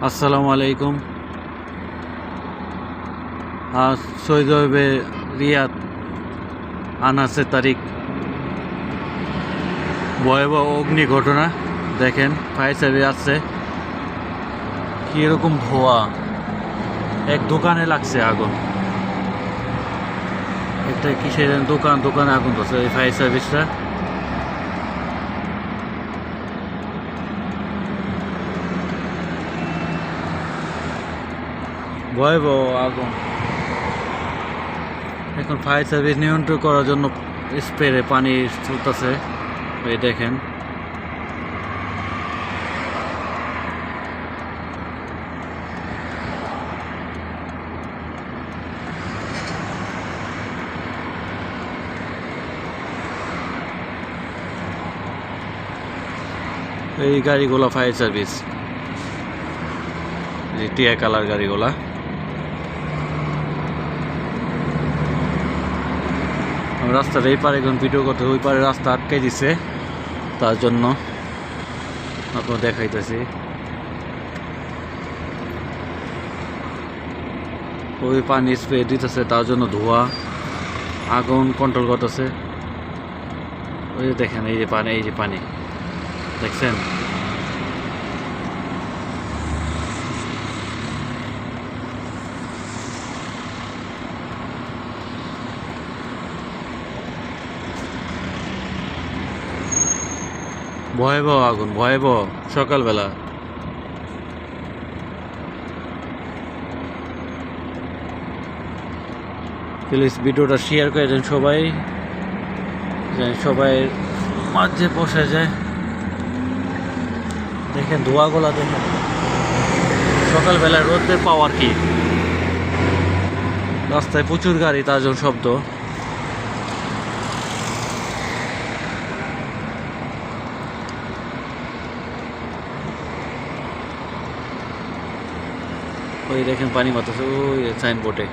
আসসালামু আলাইকুম। আজ সৌদি আরবে রিয়াদ 29 তারিখ ভয়াবহ অগ্নি ঘটনা। দেখেন ফায়ার সার্ভিস আসছে, কীরকম ধোঁয়া। এক দোকানে লাগছে আগুন, একটা কিসের দোকানে আগুন ধরছে। এই ফায়ার সার্ভিসটা ভয়াবহ আগুন। এখন ফায়ার সার্ভিস নিয়ন্ত্রণ করার জন্য স্প্রে পানি চলতেছে। এই দেখেন এই গাড়িগুলো ফায়ার সার্ভিস, এই টিয়া কালার গাড়িগুলা। আমি রাস্তার এই পারে এখন ভিডিও করতে, ওই পারে রাস্তা আটকে দিছে, তার জন্য আপনার দেখাইতেছি। ওই পানি স্প্রে দিতেছে, তার জন্য ধোঁয়া, আগুন কন্ট্রোল করতেছে। ওই যে দেখেন, এই যে পানি দেখছেন। ভয়াবহ আগুন, ভয়াবহ। সকালবেলা প্লিজ ভিডিওটা শেয়ার করে দেন সবাই, সবাই মাঝে বসে যায়। দেখেন ধোঁয়াগুলা, দেখেন সকালবেলা রোদের পাওয়ার কি। রাস্তায় প্রচুর গাড়ি, তার জন্য শব্দ। ওই দেখেন পানি বাতাসে, ওই সাইনবোর্ডে।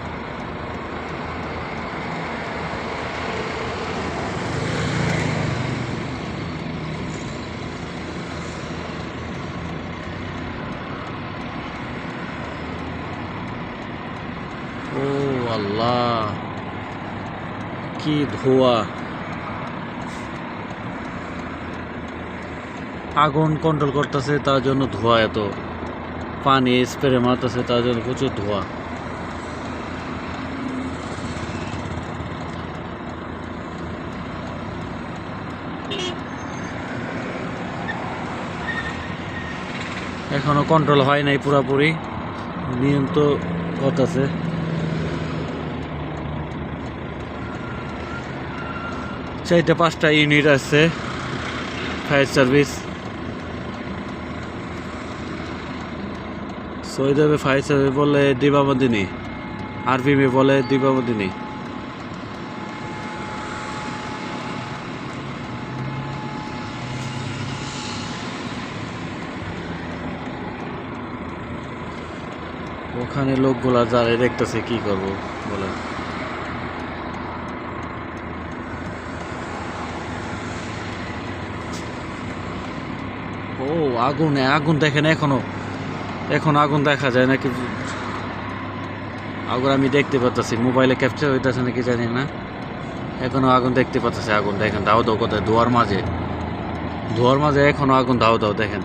ও আল্লাহ, কি ধোঁয়া। আগুন কন্ট্রোল করতেছে, তার জন্য ধোঁয়া এত। পানি স্প্রে মারতেছে, তার জন্য প্রচুর ধোঁয়া। এখনো কন্ট্রোল হয় নাই পুরাপুরি, নিয়ন্ত্রণ করতেছে। চারটা পাঁচটা ইউনিট আছে ফায়ার সার্ভিস। সৌদি আরবে ফায়ার সার্ভিস বলে দিবাবদিনী, আরবি বলে দিবাবদিনী। ওখানে লোকগুলা যারা দেখতেছে, কি করবো বলেন। ও আগুন দেখেন, এখন আগুন দেখা যায় নাকি। আগুন আমি দেখতে পাচ্ছি, মোবাইলে ক্যাপচার হইতেছে নাকি জানি না। এখনো আগুন দেখতে পাচ্ছি। আগুন দেখেন দাও কোথায়, ধোয়ার মাঝে এখনো আগুন দাও দেখেন।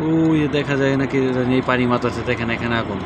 ওই দেখা যায় নাকি পানি মাতাছে, দেখেন এখানে আগুন।